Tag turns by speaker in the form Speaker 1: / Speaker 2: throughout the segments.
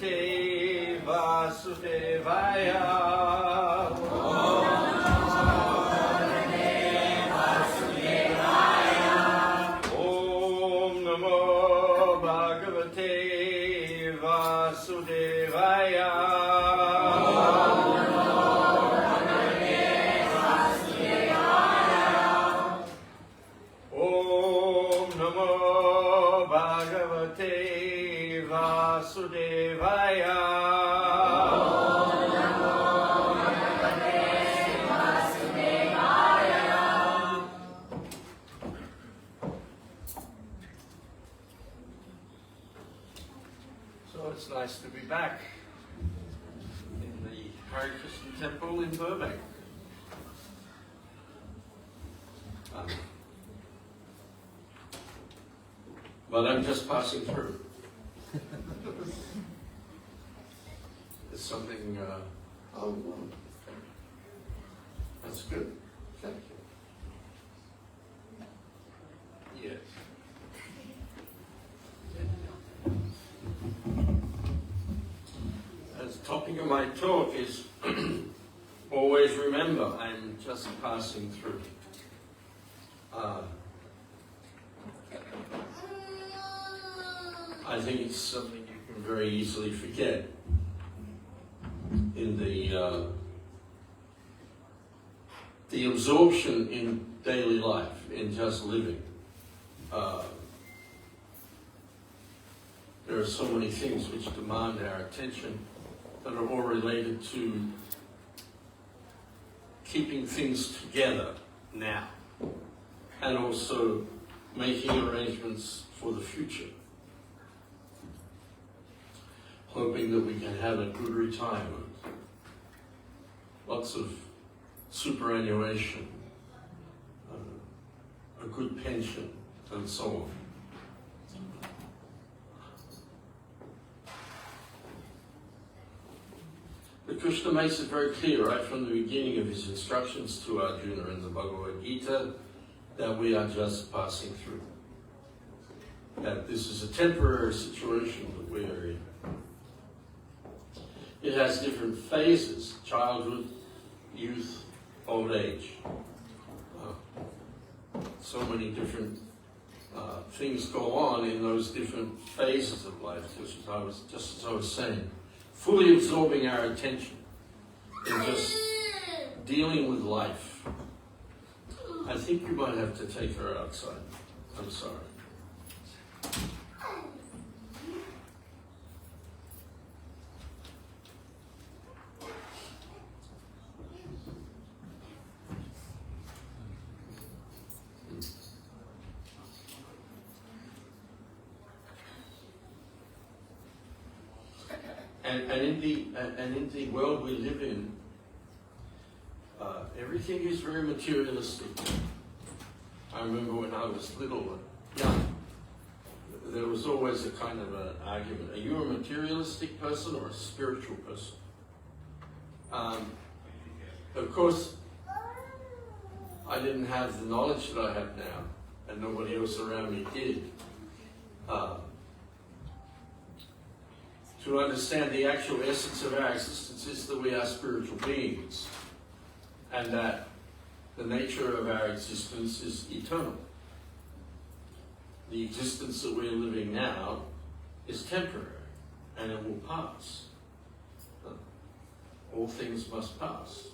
Speaker 1: Bhagavate Vasudevaya. Om Namo Bhagavate Vasudevaya. Om Namo Bhagavate Vasudevaya. So it's nice to be back in the Hare Krishna Temple in Burbank. But I'm just passing through. It's something, that's good. Thank you. Yes. As the topic of my talk is, always remember, I'm just passing through. I think it's something you can very easily forget in the absorption in daily life, in just living. There are so many things which demand our attention that are all related to keeping things together now and also making arrangements for the future. Hoping that we can have a good retirement, lots of superannuation, a good pension, and so on. But Krishna makes it very clear right from the beginning of his instructions to Arjuna in the Bhagavad Gita that we are just passing through. That this is a temporary situation that we are in. It has different phases: childhood, youth, old age. So many different things go on in those different phases of life, just as I was saying. Fully absorbing our attention and just dealing with life. I think you might have to take her outside. I'm sorry. And in the world we live in, everything is very materialistic. I remember when I was little, young, there was always a kind of an argument. Are you a materialistic person or a spiritual person? Of course, I didn't have the knowledge that I have now, and nobody else around me did. To understand the actual essence of our existence is that we are spiritual beings, and that the nature of our existence is eternal. The existence that we're living now is temporary, and it will pass. All things must pass.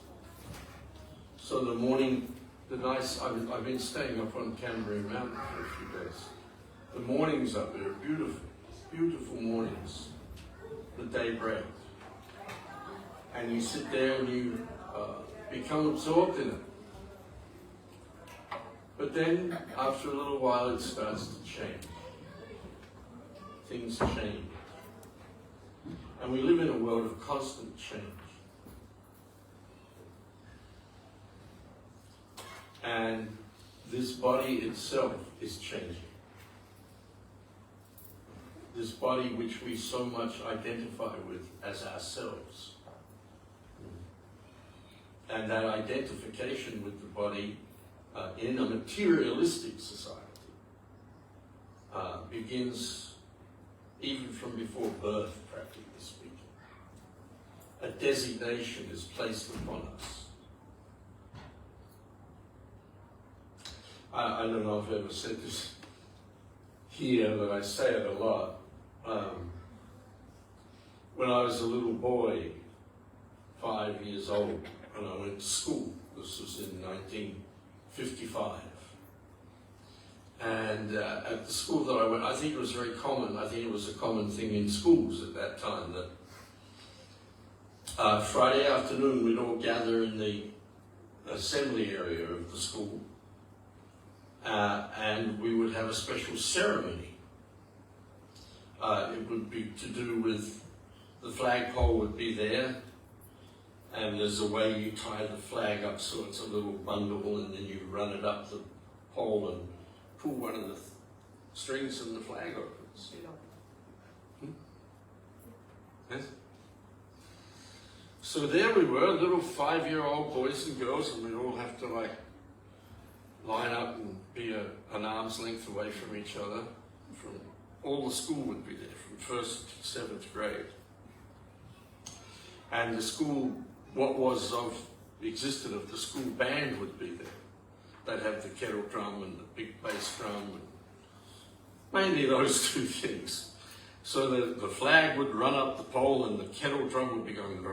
Speaker 1: So the morning, I've been staying up on Canterbury Mountain for a few days. The mornings up there are beautiful, beautiful mornings. The day breaks. And you sit there and you become absorbed in it. But then, after a little while, it starts to change. Things change. And we live in a world of constant change. And this body itself is changing. This body which we so much identify with as ourselves. And that identification with the body in a materialistic society begins even from before birth, practically speaking. A designation is placed upon us. I don't know if I've ever said this here, but I say it a lot. When I was a little boy, 5 years old, and I went to school, this was in 1955. And at the school that I went, I think it was very common, I think it was a common thing in schools at that time, that Friday afternoon we'd all gather in the assembly area of the school, and we would have a special ceremony. It would be to do with, the flagpole would be there, and there's a way you tie the flag up so it's a little bundle, and then you run it up the pole and pull one of the strings and the flag opens. Yes? So there we were, little 5-year-old boys and girls, and we'd all have to like line up and be an arm's length away from each other. All the school would be there, from 1st to 7th grade. And the school, existed of the school band would be there. They'd have the kettle drum and the big bass drum, and mainly those two things. So the flag would run up the pole and the kettle drum would be going,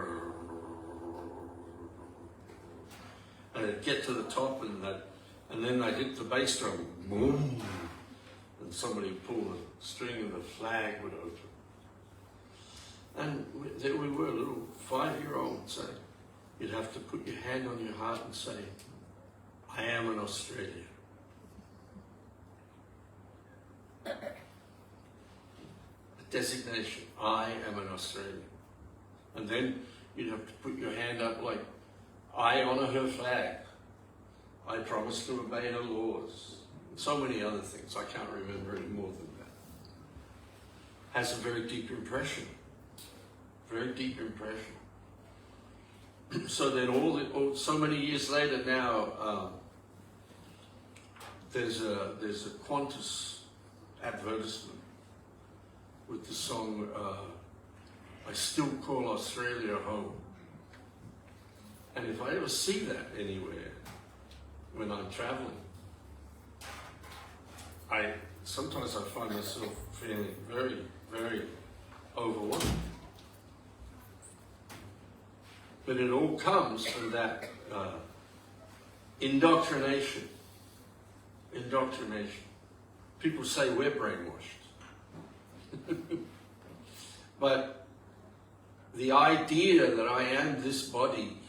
Speaker 1: and it'd get to the top, and then they'd hit the bass drum, boom, and somebody would pull the string and the flag would open. And there we were, little 5-year-olds. You'd have to put your hand on your heart and say, I am an Australian. A designation, I am an Australian. And then you'd have to put your hand up like, I honour her flag. I promise to obey her laws. And so many other things, I can't remember any more than that. Has a very deep impression. Very deep impression. So then so many years later now, there's a Qantas advertisement with the song, I Still Call Australia Home. And if I ever see that anywhere when I'm traveling, sometimes I find myself feeling very, very overwhelmed. But it all comes from that indoctrination. Indoctrination. People say we're brainwashed. But the idea that I am this body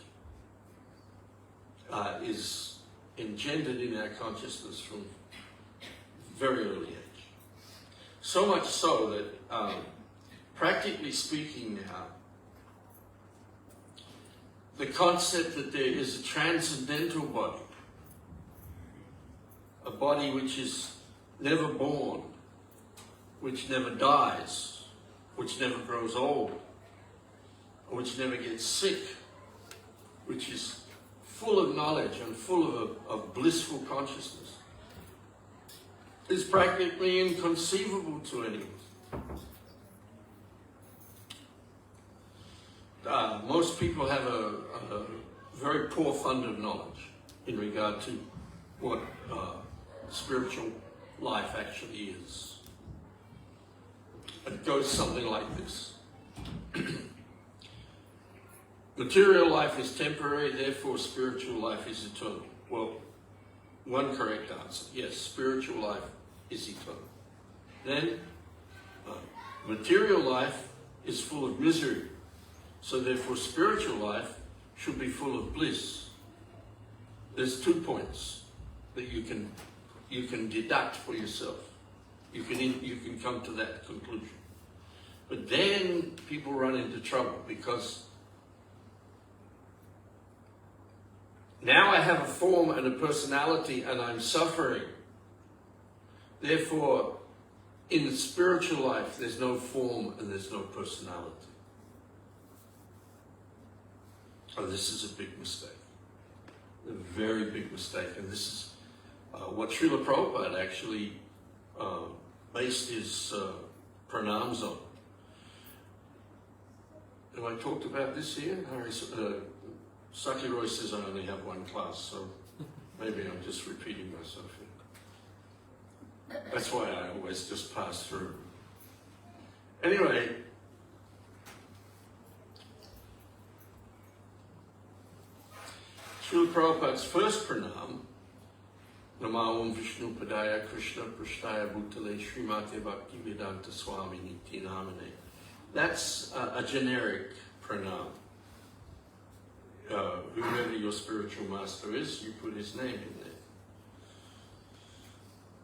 Speaker 1: is engendered in our consciousness from very early age. So much so that, practically speaking now, the concept that there is a transcendental body, a body which is never born, which never dies, which never grows old, which never gets sick, which is full of knowledge and full of blissful consciousness, is practically inconceivable to anyone. Most people have a very poor fund of knowledge in regard to what spiritual life actually is. It goes something like this. Material life is temporary, therefore spiritual life is eternal. Well, one correct answer, yes, spiritual life is eternal. Then, material life is full of misery. So therefore spiritual life should be full of bliss. There's 2 points that you can deduct for yourself. You can come to that conclusion. But then people run into trouble because now I have a form and a personality and I'm suffering. Therefore, in the spiritual life, there's no form and there's no personality. Oh, this is a big mistake, a very big mistake, and this is what Srila Prabhupada actually based his pranams on. Have I talked about this here? Saki Roy says I only have one class, so maybe I'm just repeating myself here. That's why I always just pass through. Anyway, Srila Prabhupada's first pranam, Namo Om Vishnu Padaya Krishna Prashtaya Bhutale Srimate Bhaktivedanta Swami Niti Namane. That's a generic pranam. Whoever your spiritual master is, you put his name in there.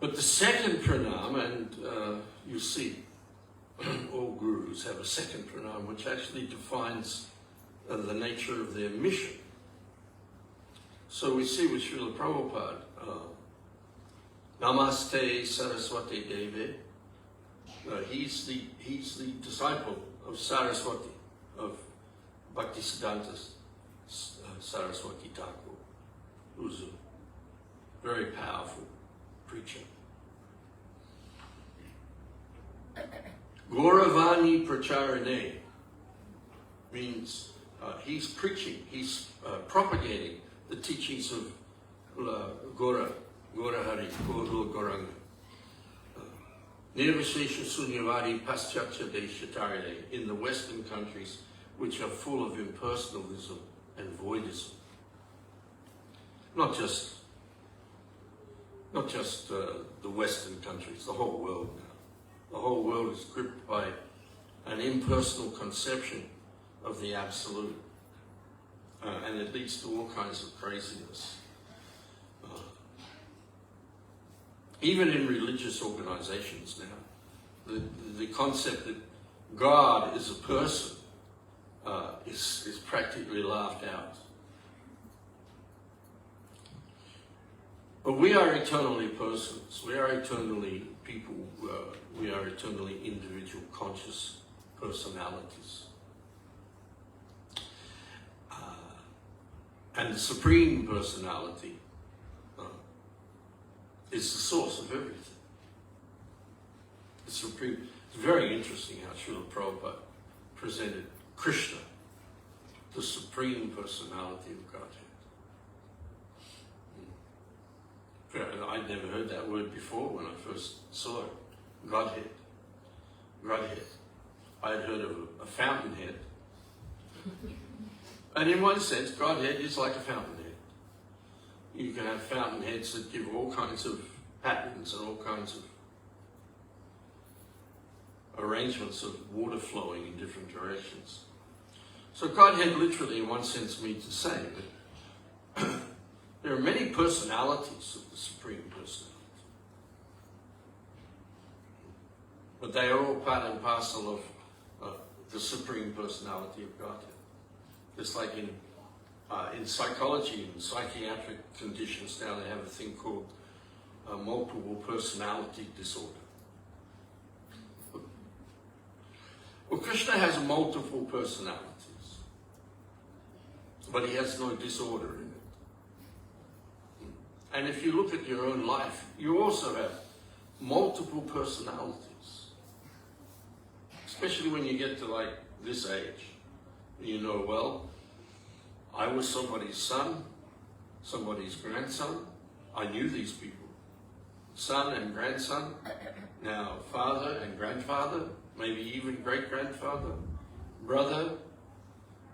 Speaker 1: But the second pranam, and you see, all gurus have a second pranam, which actually defines the nature of their mission. So we see with Srila Prabhupada, Namaste Saraswati Devi. He's the disciple of Saraswati, of Bhaktisiddhanta Saraswati Thakur, who's a very powerful preacher. Gauravani Pracharane means he's preaching, he's propagating the teachings of Gaura Hari, Gauranga. Nirvishesha Sunyavadi Paschatya Deshatarine, in the Western countries which are full of impersonalism and voidism. Not just the Western countries, the whole world now. The whole world is gripped by an impersonal conception of the Absolute. And it leads to all kinds of craziness. Even in religious organizations now, the concept that God is a person is practically laughed out. But we are eternally persons. We are eternally people. We are eternally individual, conscious personalities. And the Supreme Personality is the source of everything. The Supreme. It's very interesting how Srila Prabhupada presented Krishna, the Supreme Personality of Godhead. I'd never heard that word before when I first saw it. Godhead. Godhead. I had heard of a fountainhead. And in one sense, Godhead is like a fountainhead. You can have fountainheads that give all kinds of patterns and all kinds of arrangements of water flowing in different directions. So Godhead literally, in one sense, means to say that there are many personalities of the Supreme Personality. But they are all part and parcel of the Supreme Personality of Godhead. Just like in psychology and psychiatric conditions now, they have a thing called multiple personality disorder. Well, Krishna has multiple personalities, but he has no disorder in it. And if you look at your own life, you also have multiple personalities, especially when you get to like this age. You know, well, I was somebody's son, somebody's grandson. I knew these people. Son and grandson, now father and grandfather, maybe even great-grandfather, brother,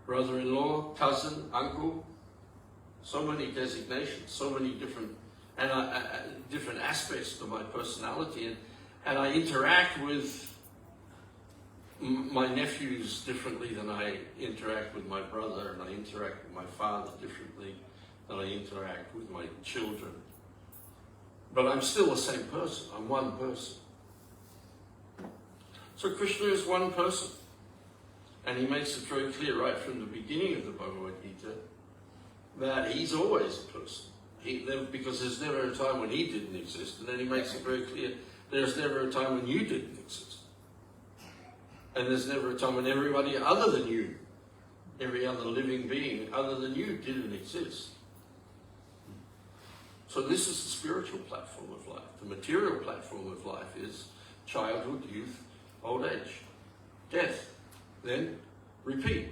Speaker 1: brother-in-law, cousin, uncle. So many designations, so many different aspects to my personality. And I interact with my nephews differently than I interact with my brother, and I interact with my father differently than I interact with my children. But I'm still the same person. I'm one person. So Krishna is one person. And he makes it very clear right from the beginning of the Bhagavad Gita that he's always a person. Because there's never a time when he didn't exist. And then he makes it very clear there's never a time when you didn't exist. And there's never a time when everybody other than you, every other living being other than you didn't exist. So this is the spiritual platform of life. The material platform of life is childhood, youth, old age, death, then repeat.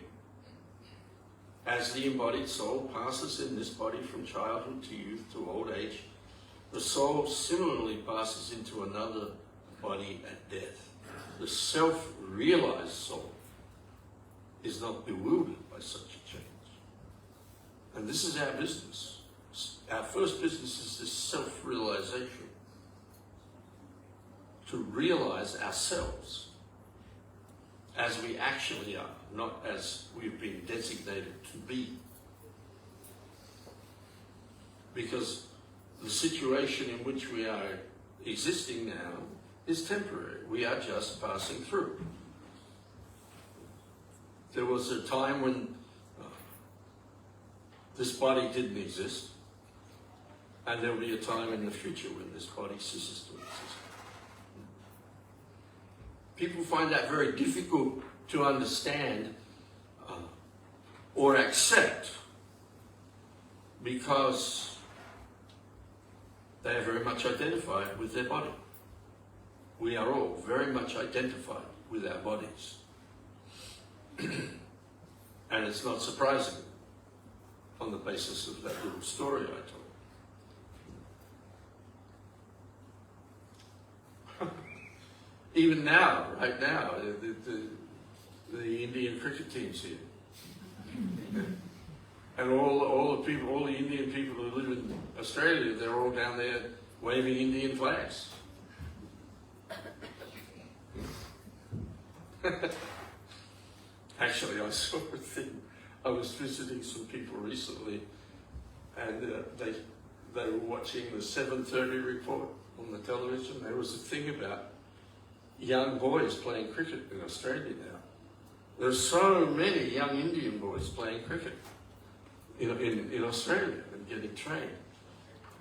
Speaker 1: As the embodied soul passes in this body from childhood to youth to old age, the soul similarly passes into another body at death. The self-realized soul is not bewildered by such a change. And this is our business. Our first business is this self-realization. To realize ourselves as we actually are, not as we've been designated to be. Because the situation in which we are existing now is temporary. We are just passing through. There was a time when this body didn't exist, and there will be a time in the future when this body ceases to exist. People find that very difficult to understand or accept because they are very much identified with their body. We are all very much identified with our bodies. And it's not surprising on the basis of that little story I told. Even now, right now, the Indian cricket team's here. And all the Indian people who live in Australia, they're all down there waving Indian flags. Actually, I saw a thing. I was visiting some people recently, and they were watching the 7:30 report on the television. There was a thing about young boys playing cricket in Australia now. There's so many young Indian boys playing cricket in Australia and getting trained.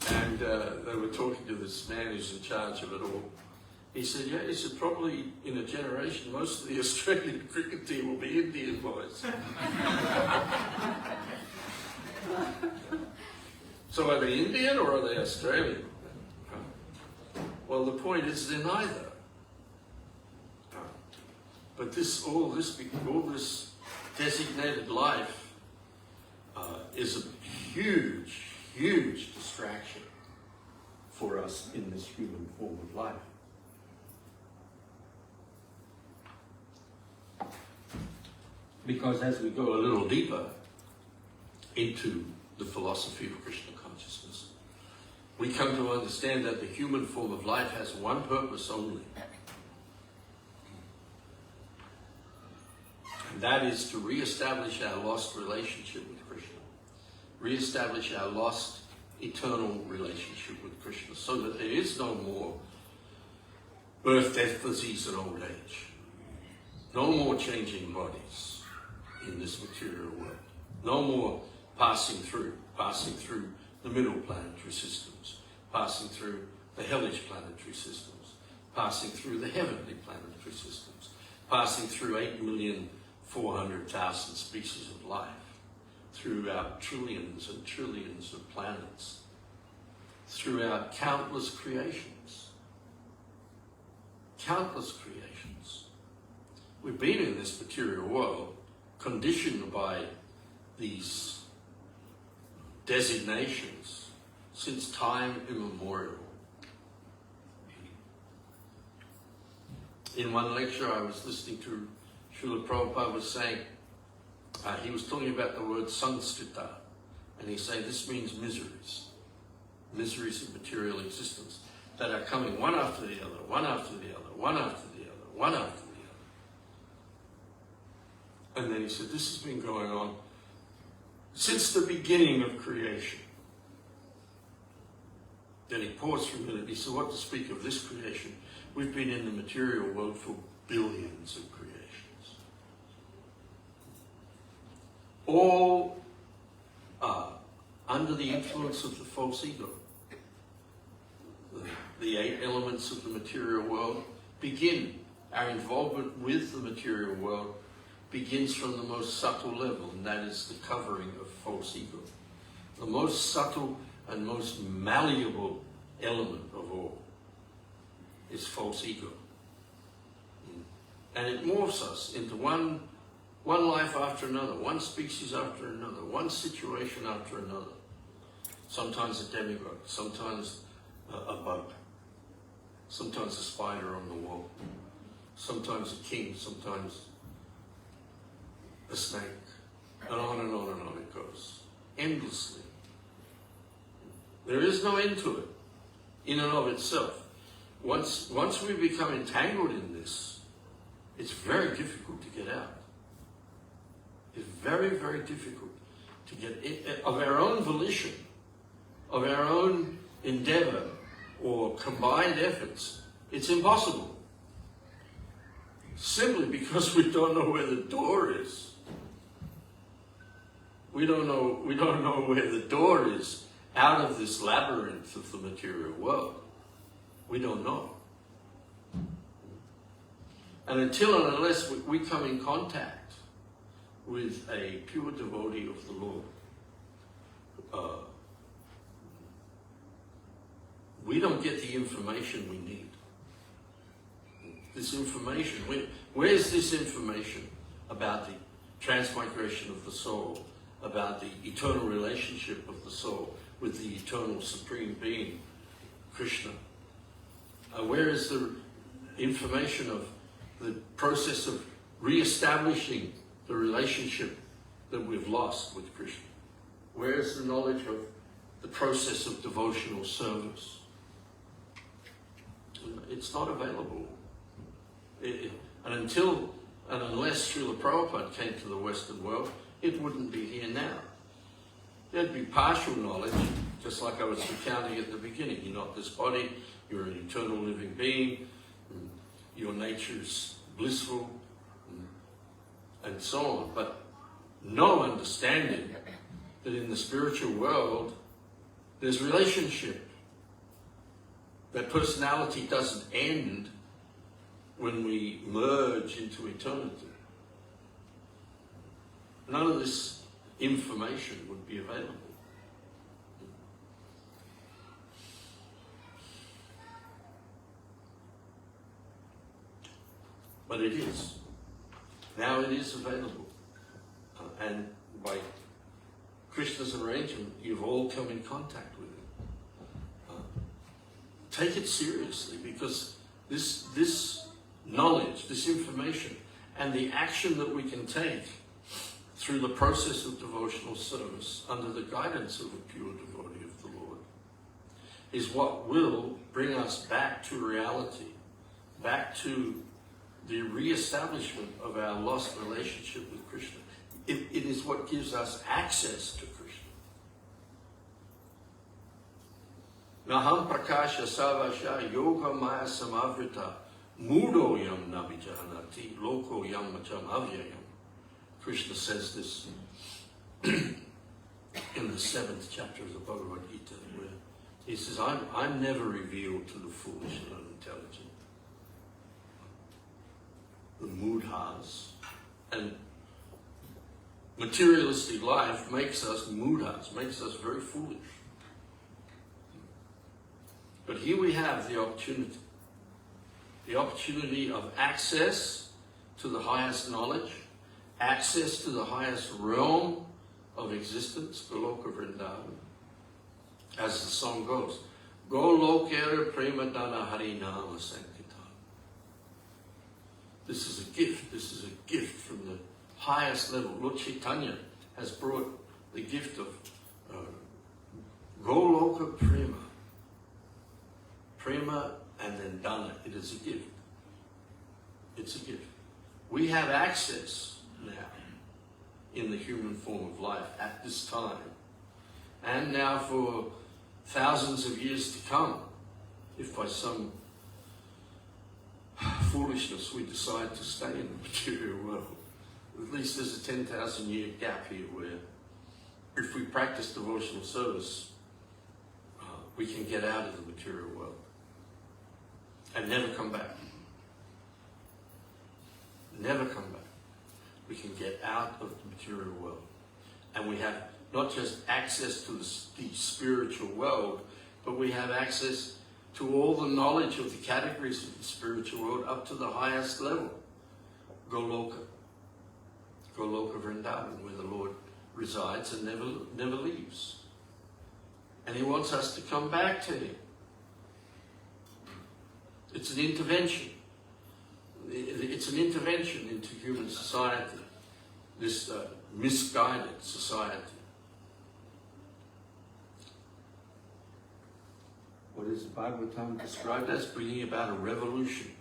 Speaker 1: And they were talking to this man who's in charge of it all. He said, yeah, he said, probably in a generation, most of the Australian cricket team will be Indian boys. So are they Indian or are they Australian? Well, the point is they're neither. But all this designated life is a huge, huge distraction for us in this human form of life. Because as we go a little deeper into the philosophy of Krishna consciousness, we come to understand that the human form of life has one purpose only. And that is to re-establish our lost relationship with Krishna. Re-establish our lost eternal relationship with Krishna so that there is no more birth, death, disease, and old age. No more changing bodies in this material world. No more passing through the middle planetary systems, passing through the hellish planetary systems, passing through the heavenly planetary systems, passing through 8,400,000 species of life, throughout trillions and trillions of planets, throughout countless creations. Countless creations. We've been in this material world conditioned by these designations since time immemorial. In one lecture I was listening to, Srila Prabhupada was saying, he was talking about the word samskrita, and he said this means miseries. Miseries of material existence that are coming one after the other, one after the other, one after the other, one after the other. And then he said, this has been going on since the beginning of creation. Then he paused for a minute. He said, what to speak of this creation? We've been in the material world for billions of creations. All under the influence of the false ego. The 8 elements of the material world begin. Our involvement with the material world begins from the most subtle level, and that is the covering of false ego. The most subtle and most malleable element of all is false ego. And it morphs us into one life after another, one species after another, one situation after another. Sometimes a demigod, sometimes a bug, sometimes a spider on the wall, sometimes a king, sometimes a snake, and on and on and on it goes, endlessly. There is no end to it, in and of itself. Once we become entangled in this, it's very difficult to get out. It's very, very difficult to get it, of our own volition, of our own endeavor or combined efforts. It's impossible. Simply because we don't know where the door is. We don't know where the door is out of this labyrinth of the material world. We don't know. And until and unless we come in contact with a pure devotee of the Lord, we don't get the information we need. This information, where's this information about the transmigration of the soul, about the eternal relationship of the soul with the eternal supreme being, Krishna? Where is the information of the process of re-establishing the relationship that we've lost with Krishna? Where is the knowledge of the process of devotional service? It's not available. And until and unless Srila Prabhupada came to the Western world, it wouldn't be here now. There'd be partial knowledge, just like I was recounting at the beginning. You're not this body, you're an eternal living being, your nature's blissful, and so on. But no understanding that in the spiritual world, there's relationship. That personality doesn't end when we merge into eternity. None of this information would be available. But it is. Now it is available. And by Krishna's arrangement, you've all come in contact with it. Take it seriously, because this knowledge, this information, and the action that we can take through the process of devotional service under the guidance of a pure devotee of the Lord is what will bring us back to reality, back to the re-establishment of our lost relationship with Krishna. It is what gives us access to Krishna. Naham prakasha savasha yoga maya samavrita mudo yam nabijanati loko yam macham avyayam. Krishna says this in the 7th chapter of the Bhagavad Gita, where he says, I'm never revealed to the foolish and unintelligent. The mudhas, and materialistic life makes us mudhas, makes us very foolish. But here we have the opportunity of access to the highest knowledge, access to the highest realm of existence, Goloka Vrindavan. As the song goes, Golokera Premadana Harinama Sankirtan. This is a gift. This is a gift from the highest level. Lord Chaitanya has brought the gift of Goloka Prema. Prema and then Dana. It is a gift. It's a gift. We have access now in the human form of life at this time, and now for thousands of years to come, if by some foolishness we decide to stay in the material world. At least there's a 10,000 year gap here where if we practice devotional service, we can get out of the material world and never come back. Never come back. We can get out of the material world. And we have not just access to the spiritual world, but we have access to all the knowledge of the categories of the spiritual world up to the highest level. Goloka. Goloka Vrindavan, where the Lord resides and never leaves. And He wants us to come back to Him. It's an intervention. It's an intervention into human society, this misguided society. What is Bhagavatam described as? Bringing about a revolution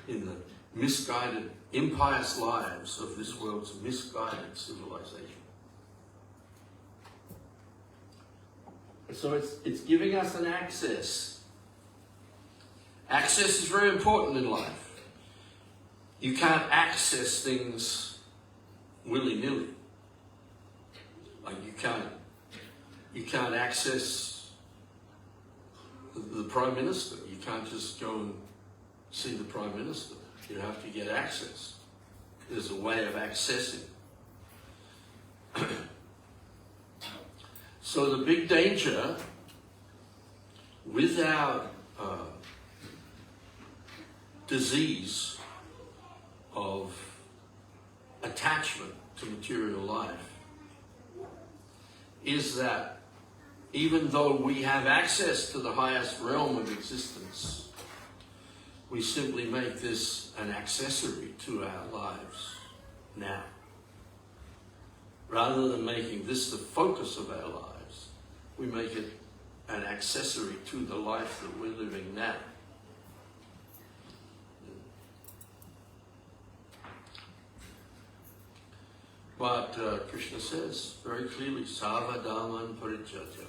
Speaker 1: in the misguided, impious lives of this world's misguided civilization. So it's giving us an access. Access is very important in life. You can't access things willy-nilly. Like you can't access the Prime Minister. You can't just go and see the Prime Minister. You have to get access. There's a way of accessing. So the big danger with our disease of attachment to material life is that even though we have access to the highest realm of existence, we simply make this an accessory to our lives now. Rather than making this the focus of our lives, we make it an accessory to the life that we're living now. But Krishna says very clearly, Savadaman Parijatya.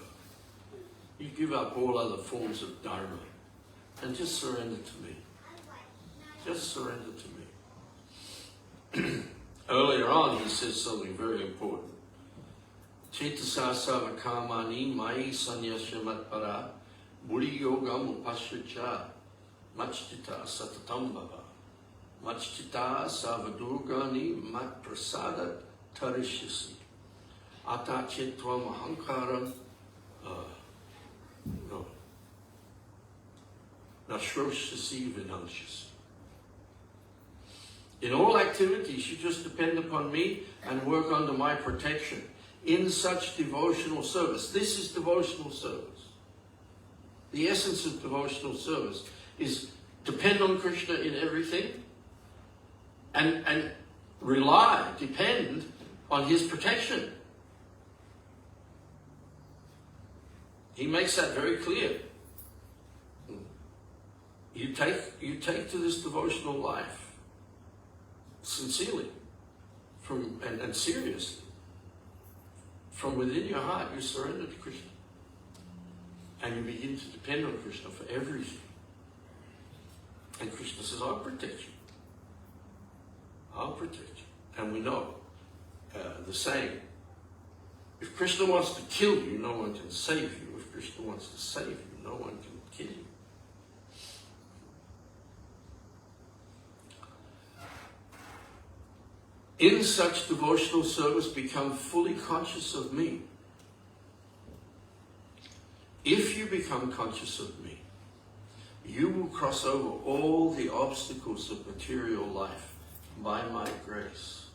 Speaker 1: You give up all other forms of dharma and just surrender to me. Just surrender to me. Earlier on, he says something very important. Chetasa savakamani mai sanyasyamatpara buddhi yogam upasyacha machchita satatam bhava machchita savadurgani mat prasadat tarishyasi ata chetvam ahankaram nashroshasi vinanshasi. In all activities, you just depend upon me and work under my protection in such devotional service. This is devotional service. The essence of devotional service is depend on Krishna in everything and depend on His protection. He makes that very clear. You take to this devotional life sincerely and seriously. From within your heart, you surrender to Krishna. And you begin to depend on Krishna for everything. And Krishna says, I'll protect you. I'll protect you. And we know the saying, if Krishna wants to kill you, no one can save you. If Krishna wants to save you, no one can kill you. In such devotional service, become fully conscious of me. If you become conscious of me, you will cross over all the obstacles of material life by my grace.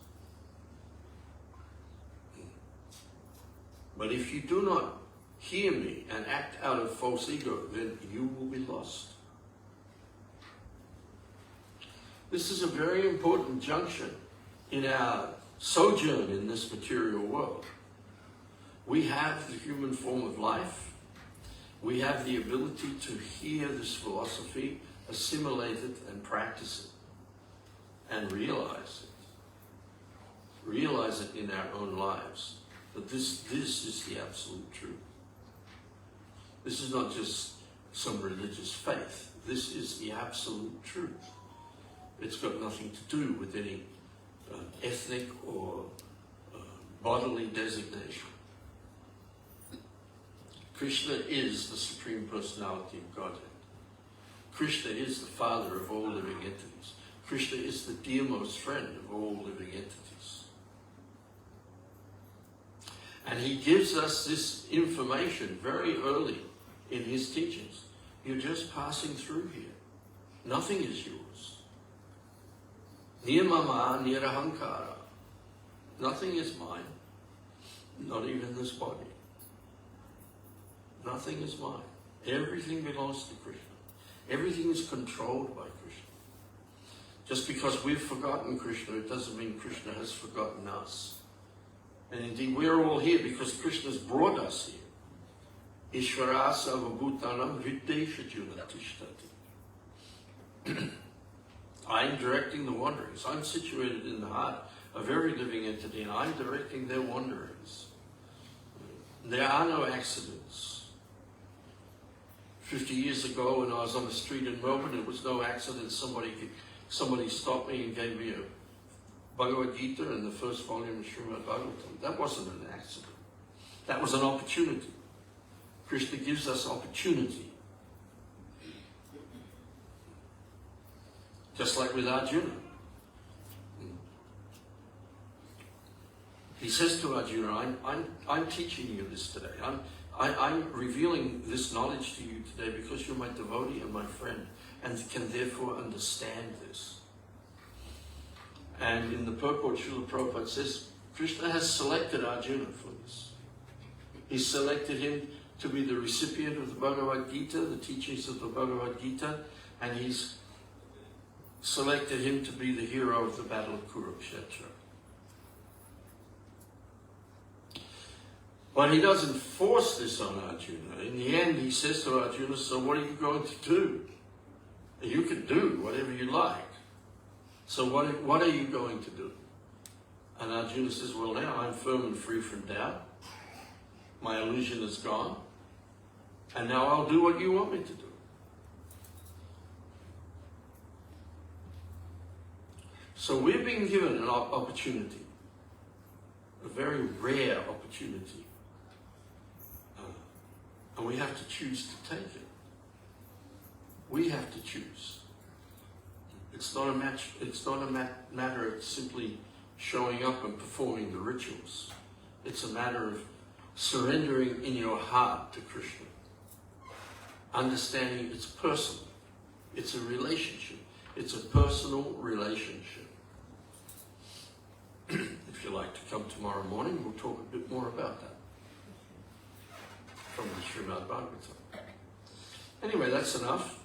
Speaker 1: But if you do not hear me and act out of false ego, then you will be lost. This is a very important junction in our sojourn in this material world. We have the human form of life. We have the ability to hear this philosophy, assimilate it, and practice it, and realize it. Realize it in our own lives, that this is the absolute truth. This is not just some religious faith. This is the absolute truth. It's got nothing to do with any ethnic or bodily designation. Krishna is the Supreme Personality of Godhead. Krishna is the Father of all living entities. Krishna is the dearmost friend of all living entities. And He gives us this information very early in His teachings. You're just passing through here. Nothing is yours. Nirmama nirahankara. Nothing is mine, not even this body. Nothing is mine. Everything belongs to Krishna. Everything is controlled by Krishna. Just because we've forgotten Krishna, it doesn't mean Krishna has forgotten us. And indeed, we're all here because Krishna's brought us here. Ishvara sarvabhutanam hriddesha tishtati. I'm directing the wanderings. I'm situated in the heart of every living entity, and I'm directing their wanderings. There are no accidents. 50 years ago, when I was on the street in Melbourne, it was no accident. Somebody stopped me and gave me a Bhagavad Gita and the first volume of Srimad Bhagavatam. That wasn't an accident. That was an opportunity. Krishna gives us opportunity. Just like with Arjuna. He says to Arjuna, I'm teaching you this today. I'm revealing this knowledge to you today because you're my devotee and my friend and can therefore understand this. And in the purport, Srila Prabhupada says, Krishna has selected Arjuna for this. He selected him to be the recipient of the Bhagavad Gita, the teachings of the Bhagavad Gita, and he's selected him to be the hero of the Battle of Kurukshetra. But he doesn't force this on Arjuna. In the end, he says to Arjuna, so what are you going to do? You can do whatever you like. So what are you going to do? And Arjuna says, well, now I'm firm and free from doubt. My illusion is gone. And now I'll do what you want me to do. So we're being given an opportunity, a very rare opportunity. And we have to choose to take it. We have to choose. It's not a matter of simply showing up and performing the rituals. It's a matter of surrendering in your heart to Krishna. Understanding it's personal. It's a relationship. It's a personal relationship. If you like to come tomorrow morning, we'll talk a bit more about that from the Srimad Bhagavatam. Anyway, that's enough.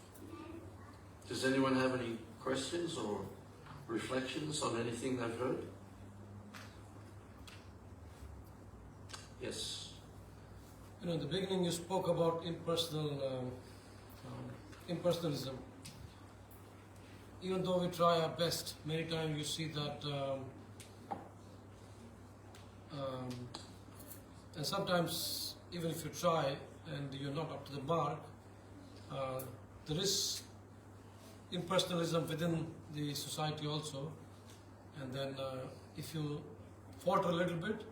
Speaker 1: Does anyone have any questions or reflections on anything they've heard? Yes.
Speaker 2: In the beginning you spoke about impersonalism. Even though we try our best, many times you see that and sometimes even if you try and you're not up to the mark, there is impersonalism within the society also, and then if you falter a little bit,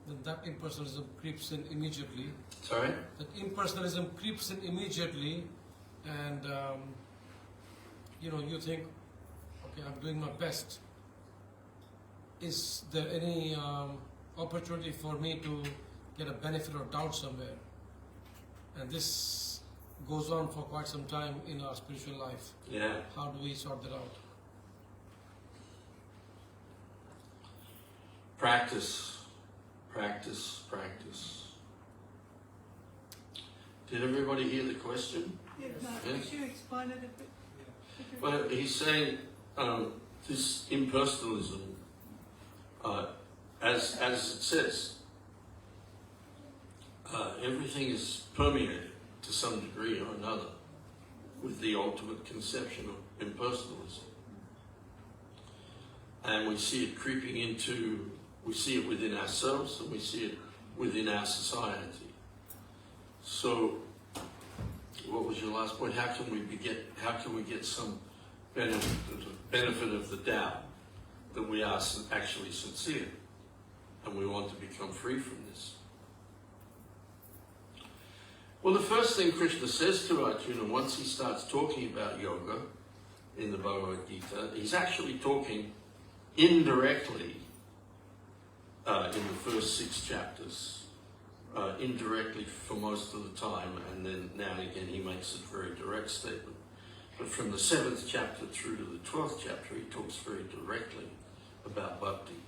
Speaker 2: then that impersonalism creeps in immediately.
Speaker 1: Sorry?
Speaker 2: That impersonalism creeps in immediately, and you think, okay, I'm doing my best. Is there any opportunity for me to get a benefit or doubt somewhere? And this goes on for quite some time in our spiritual life.
Speaker 1: Yeah.
Speaker 2: How do we sort that out?
Speaker 1: Practice, practice, practice. Did everybody hear the question?
Speaker 3: Yes. Could you explain it a bit?
Speaker 1: Well, he's saying this impersonalism, as it says, everything is permeated to some degree or another with the ultimate conception of impersonalism. And we see it creeping into, we see it within ourselves and we see it within our society. So, what was your last point? How can we get some benefit of the doubt that we are actually sincere and we want to become free from this? Well, the first thing Krishna says to Arjuna once he starts talking about yoga in the Bhagavad Gita, he's actually talking indirectly in the first 6 chapters, indirectly for most of the time, and then now and again he makes a very direct statement. But from the 7th chapter through to the 12th chapter, he talks very directly about bhakti.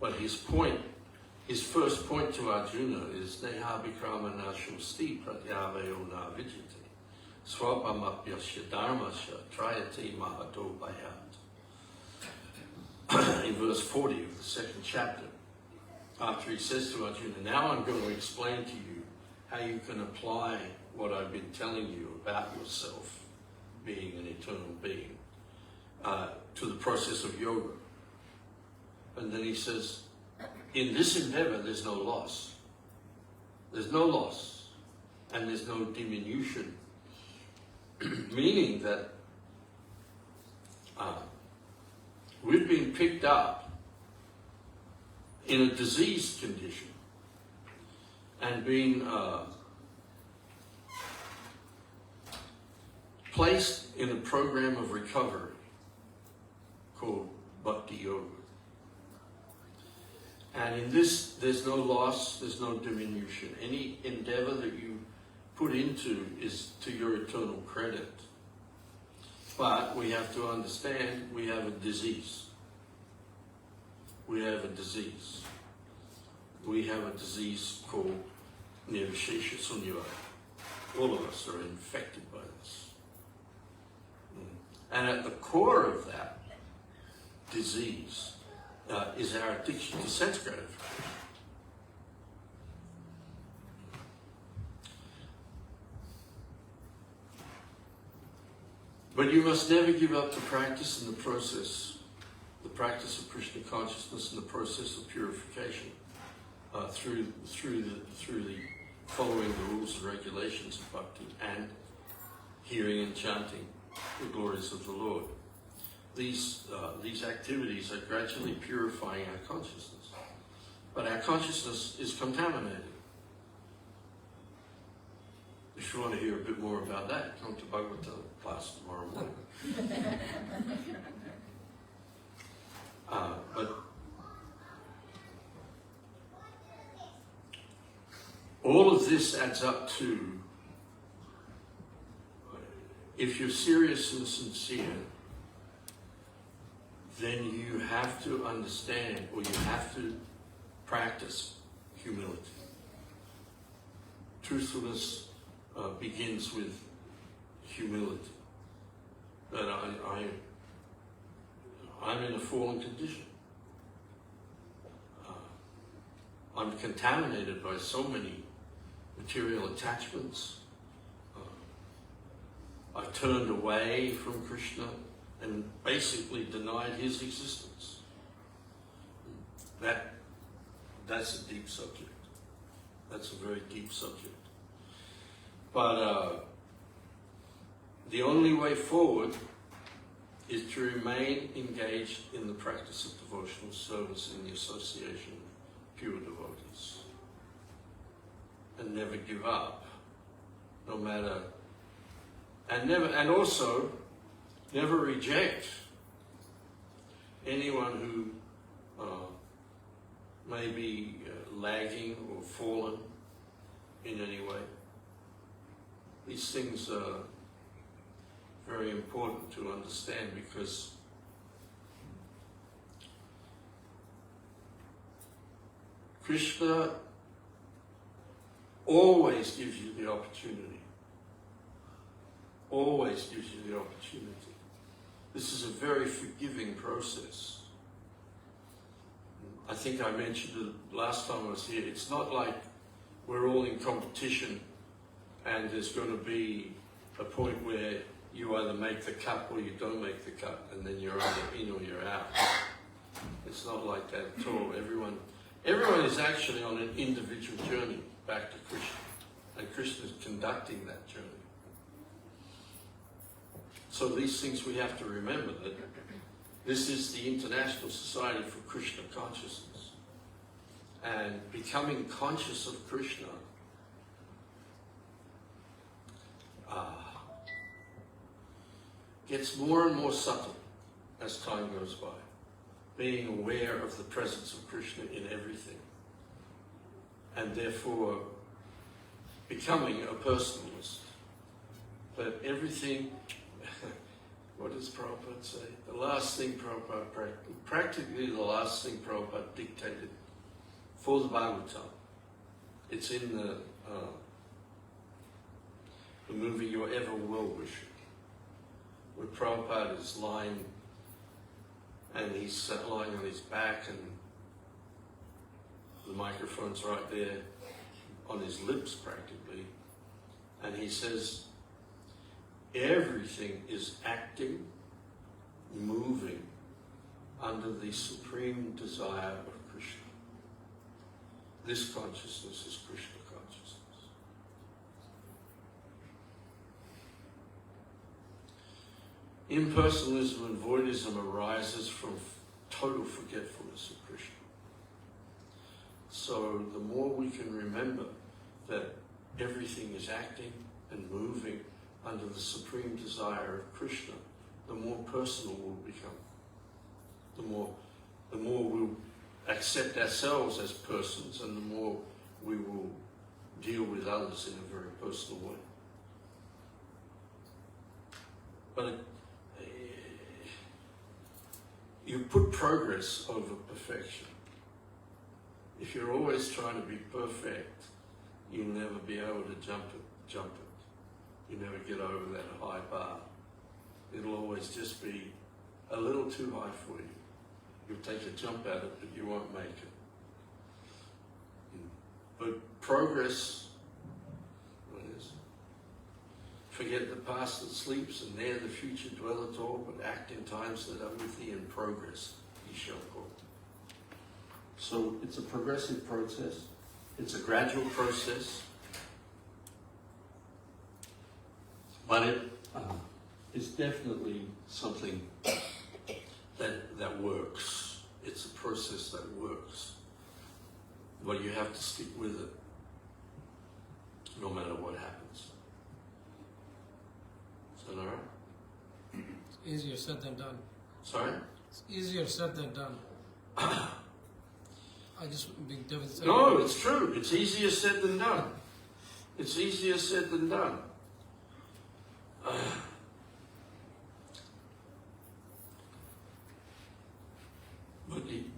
Speaker 1: But his first point to Arjuna is Neha Vikramana Shusti Pratyavayo Na Vijite Swapamapyasya Dharmasya Trayati Mahato Bhayat. In verse 40 of the 2nd chapter, after he says to Arjuna, now I'm going to explain to you how you can apply what I've been telling you about yourself, being an eternal being, to the process of yoga. And then he says, in this endeavor, there's no loss. There's no loss, and there's no diminution. Meaning that we've been picked up in a diseased condition and been placed in a program of recovery called Bhakti Yoga. And in this, there's no loss, there's no diminution. Any endeavor that you put into is to your eternal credit. But we have to understand we have a disease. We have a disease. We have a disease called Nirvishesha Sunyavada. All of us are infected by this. And at the core of that disease is our addiction to sense gratification. But you must never give up the practice and the practice of Krishna consciousness and the process of purification through the following the rules and regulations of bhakti and hearing and chanting the glories of the Lord. These activities are gradually purifying our consciousness, but our consciousness is contaminated. If you want to hear a bit more about that, come to Bhagavata class tomorrow morning. But all of this adds up to, if you're serious and sincere, then you have to understand, or you have to practice humility. Truthfulness begins with humility. But I'm in a fallen condition. I'm contaminated by so many material attachments. I've turned away from Krishna and basically denied his existence. That's a deep subject. That's a very deep subject. But the only way forward is to remain engaged in the practice of devotional service in the association of pure devotees. And never give up, no matter, and also never reject anyone who may be lagging or fallen in any way. These things are very important to understand, because Krishna always gives you the opportunity. Always gives you the opportunity. This is a very forgiving process. I think I mentioned it last time I was here. It's not like we're all in competition and there's going to be a point where you either make the cut or you don't make the cut, and then you're either in or you're out. It's not like that at all. Everyone is actually on an individual journey back to Krishna, and Krishna is conducting that journey. So these things we have to remember, that this is the International Society for Krishna Consciousness, and becoming conscious of Krishna gets more and more subtle as time goes by. Being aware of the presence of Krishna in everything, and therefore becoming a personalist. But everything what does Prabhupada say? The last thing Prabhupada, practically the last thing Prabhupada dictated for the Bhagavatam. It's in the movie Your Ever Well-Wisher, where Prabhupada is lying, and he's lying on his back, and the microphone's right there on his lips practically, and he says, everything is acting, moving under the supreme desire of Krishna. This consciousness is Krishna consciousness. Impersonalism and voidism arises from total forgetfulness of Krishna. So the more we can remember that everything is acting and moving under the supreme desire of Krishna, the more personal we'll become. The more we'll accept ourselves as persons, and the more we will deal with others in a very personal way. But you put progress over perfection. If you're always trying to be perfect, you'll never be able to jump it. You never get over that high bar. It'll always just be a little too high for you. You'll take a jump at it, but you won't make it. But progress, what is? Forget the past that sleeps, and there the future dwelleth all, but act in times that are with thee in progress, ye shall call. So it's a progressive process. It's a gradual process. But it is definitely something that works. It's a process that works. But you have to stick with it, no matter what happens. Is that all right?
Speaker 2: It's easier said than done.
Speaker 1: Sorry?
Speaker 2: It's easier said than done. I just being devil's advocate.
Speaker 1: No, it's true. It's easier said than done. It's easier said than done.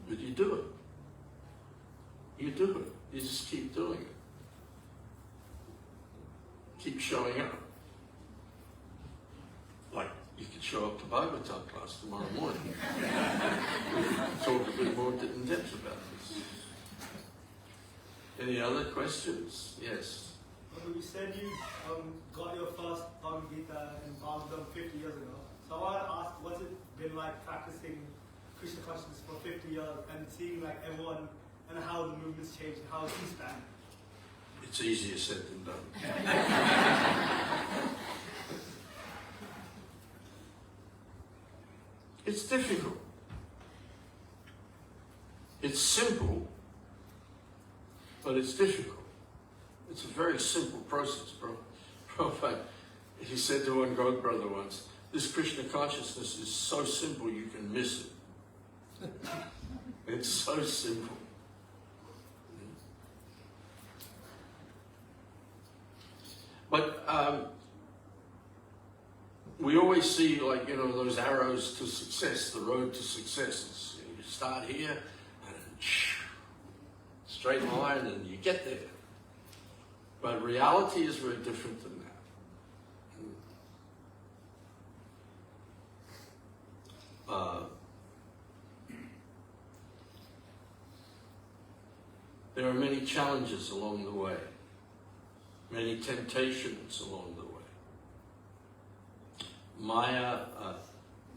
Speaker 1: But you do it. You do it. You just keep doing it. Keep showing up. Like you could show up to Bhagavatam class tomorrow morning. Talk a bit more in depth about this. Any other questions? Yes.
Speaker 4: You said you got your first Bhagavad Gita in Bhagavatam 50 years ago. So I want to ask, what's it been like practicing Krishna consciousness for 50 years and seeing like everyone and how the movement's changed, how it's expanded?
Speaker 1: It's easier said than done. It's difficult. It's simple, but it's difficult. It's a very simple process, bro. Prabhupada, he said to one God brother once, this Krishna consciousness is so simple you can miss it. It's so simple. But we always see, like, you know, those arrows to success, the road to success. You start here, and straight line, and you get there. But reality is very different than that. There are many challenges along the way, many temptations along the way.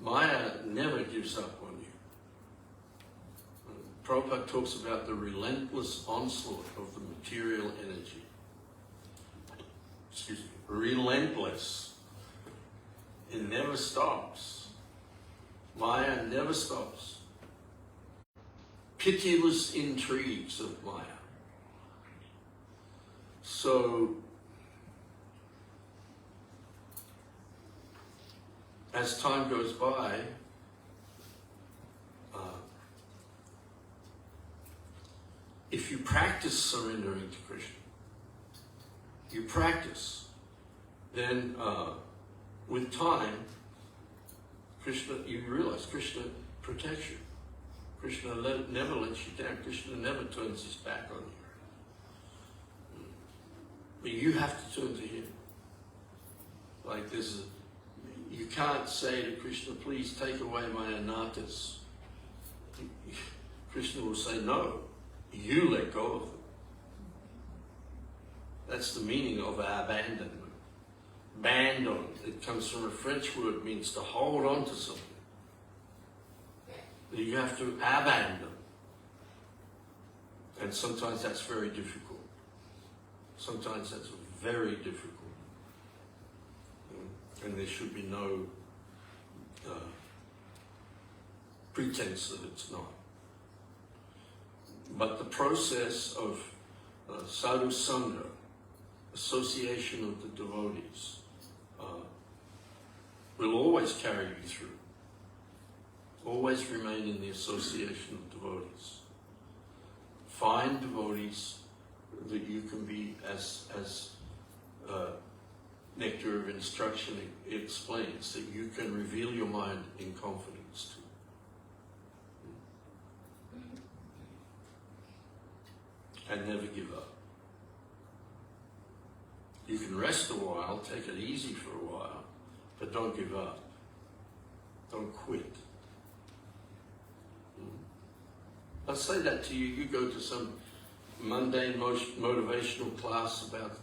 Speaker 1: Maya never gives up on you. Prabhupada talks about the relentless onslaught of the material energy. Excuse me, relentless. It never stops. Maya never stops. Pitiless intrigues of Maya. So, as time goes by, if you practice surrendering to Krishna, you practice, then with time, Krishna, you realize Krishna protects you. Krishna never lets you down. Krishna never turns his back on you. But you have to turn to him. Like this, you can't say to Krishna, please take away my anarthas. Krishna will say, no, you let go of them. That's the meaning of abandonment. Bandon, it comes from a French word, means to hold on to something. You have to abandon. And sometimes that's very difficult. Sometimes that's very difficult. And there should be no pretense that it's not. But the process of sadhu sangha, association of the devotees, will always carry you through. Always remain in the association of devotees. Find devotees that you can be, as Nectar of Instruction explains, that you can reveal your mind in confidence to. And never give up. You can rest a while, take it easy for a while, but don't give up. Don't quit. I'll say that to you. You go to some mundane motivational class about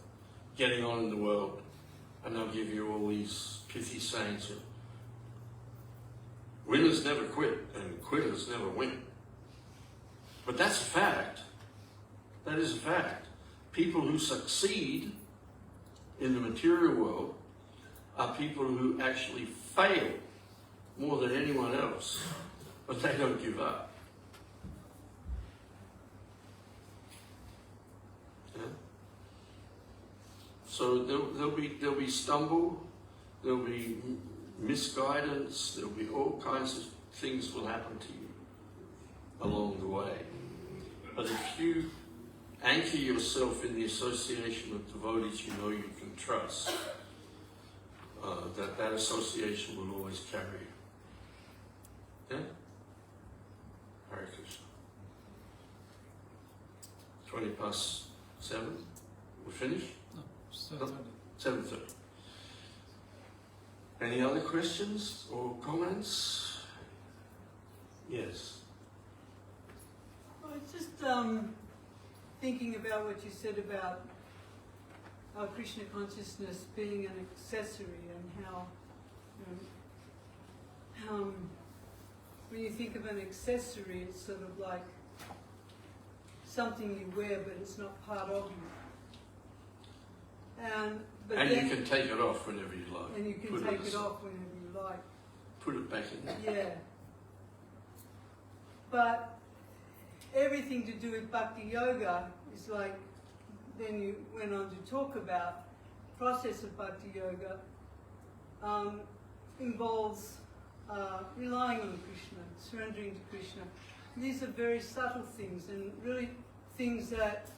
Speaker 1: getting on in the world, and they'll give you all these pithy sayings. Winners never quit, and quitters never win. But that's a fact. That is a fact. People who succeed in the material world are people who actually fail more than anyone else, but they don't give up. Yeah? So there'll be stumble, there'll be misguidance, there'll be all kinds of things will happen to you along the way. But if you anchor yourself in the association of devotees you know you can trust, that association will always carry you. Yeah? Hare Krishna. 7:20. We finished?
Speaker 2: No, 7:30.
Speaker 1: 7:30. Any other questions or comments? Yes.
Speaker 3: I was just thinking about what you said about Krishna consciousness being an accessory, and how when you think of an accessory, it's sort of like something you wear, but it's not part of you. And
Speaker 1: You can take it off whenever you like.
Speaker 3: And you can take it off whenever you like.
Speaker 1: Put it back in there.
Speaker 3: Yeah. But everything to do with bhakti yoga is like, then you went on to talk about the process of bhakti yoga involves relying on Krishna, surrendering to Krishna. These are very subtle things, and really things that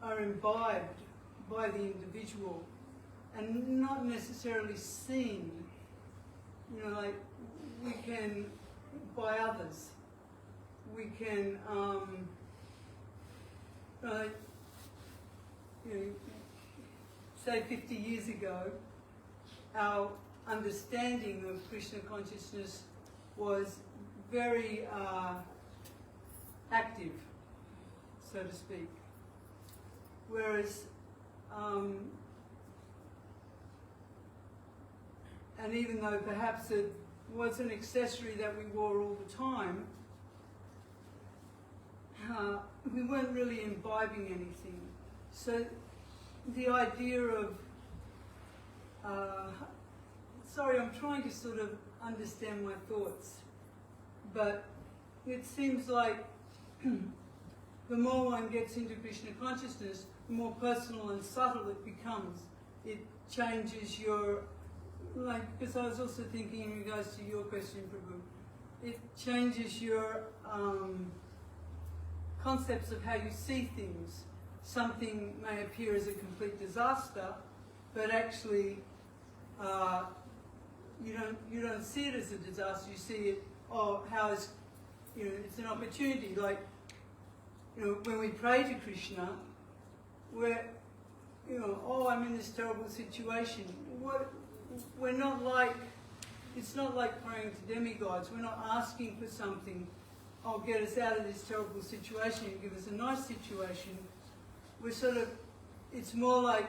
Speaker 3: are imbibed by the individual and not necessarily seen, like we can, by others. We can, say 50 years ago, our understanding of Krishna consciousness was very active, so to speak. Whereas, and even though perhaps it was an accessory that we wore all the time, we weren't really imbibing anything. So the idea of, sorry, I'm trying to sort of understand my thoughts, but it seems like the more one gets into Krishna consciousness, the more personal and subtle it becomes. It changes your, because I was also thinking in regards to your question, Prabhu, it changes your concepts of how you see things. Something may appear as a complete disaster, but actually you don't see it as a disaster. You see it, how it's, it's an opportunity. Like, when we pray to Krishna, we're, I'm in this terrible situation. We're not like, it's not like praying to demigods. We're not asking for something. Get us out of this terrible situation and give us a nice situation. We're sort of, it's more like,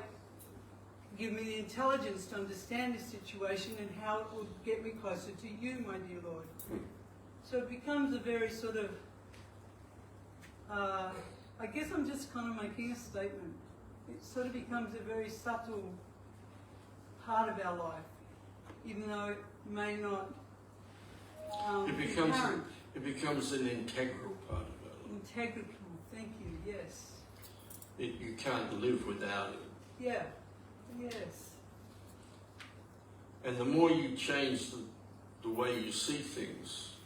Speaker 3: give me the intelligence to understand this situation and how it will get me closer to you, my dear Lord. So it becomes a very sort of, I guess I'm just kind of making a statement. It sort of becomes a very subtle part of our life, even though it may not apparent.
Speaker 1: It becomes an integral part of our life.
Speaker 3: Integral, thank you, yes.
Speaker 1: You can't live without it.
Speaker 3: Yeah, yes.
Speaker 1: And the more you change the way you see things,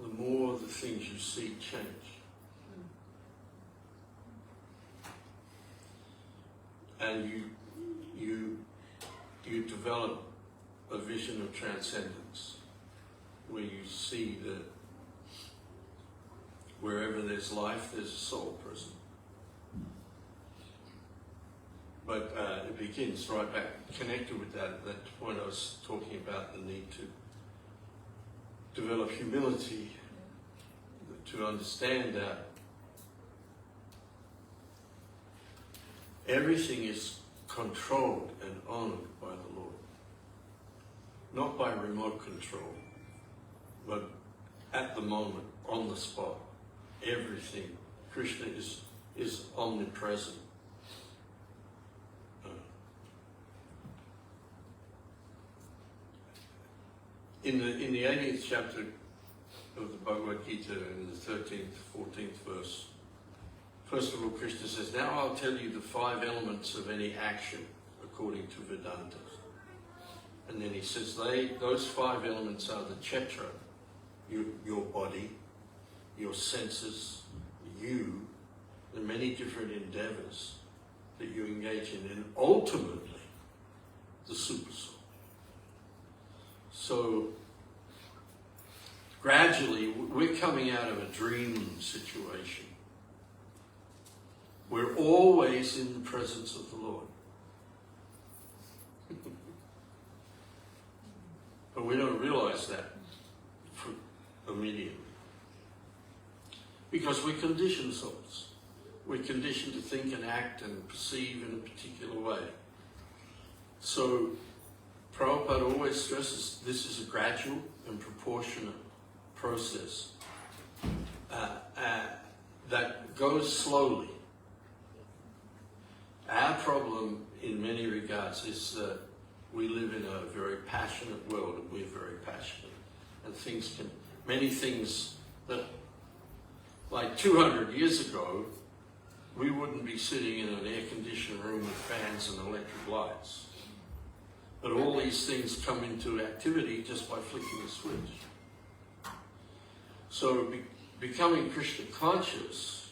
Speaker 1: the more the things you see change. And you develop a vision of transcendence where you see that wherever there's life, there's a soul present. But it begins right back, connected with that point I was talking about, the need to develop humility, to understand that everything is controlled and owned by the Lord. Not by remote control, but at the moment, on the spot. Everything. Krishna is omnipresent. In the 18th chapter of the Bhagavad Gita, in the 13th, 14th verse, first of all, Krishna says, now I'll tell you the 5 elements of any action according to Vedanta. And then he says, those 5 elements are the Kshetra, your body, your senses, you, the many different endeavors that you engage in, and ultimately, the Supersoul. So, gradually, we're coming out of a dream situation. We're always in the presence of the Lord. But we don't realize that immediately. Because we're conditioned souls. We're conditioned to think and act and perceive in a particular way. So, Prabhupada always stresses this is a gradual and proportionate process that goes slowly. Our problem in many regards is that we live in a very passionate world, and we're very passionate. And many things that, like 200 years ago, we wouldn't be sitting in an air-conditioned room with fans and electric lights. But all these things come into activity just by flicking a switch. So becoming Krishna conscious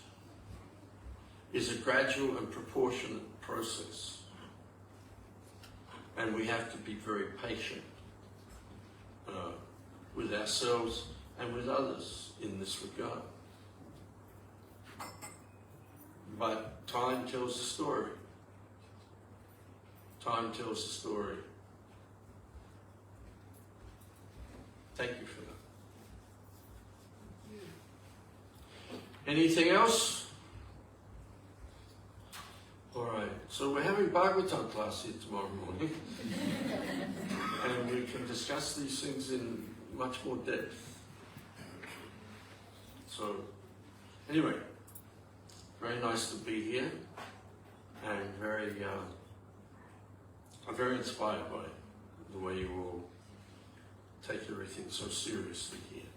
Speaker 1: is a gradual and proportionate process. And we have to be very patient with ourselves and with others in this regard. But time tells the story. Time tells the story. Thank you for that. Anything else? All right. So we're having Bhagavatam class here tomorrow morning. And we can discuss these things in much more depth. So, anyway, very nice to be here. And I'm very inspired by the way you all take everything so seriously here,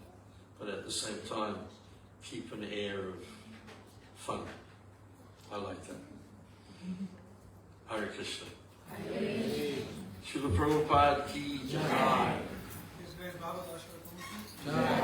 Speaker 1: but at the same time keep an air of fun. I like that. Hare Krishna. Hare. Srila Prabhupada ki jai.
Speaker 2: His Grace Bhagavatasrya Prabhu ki jai.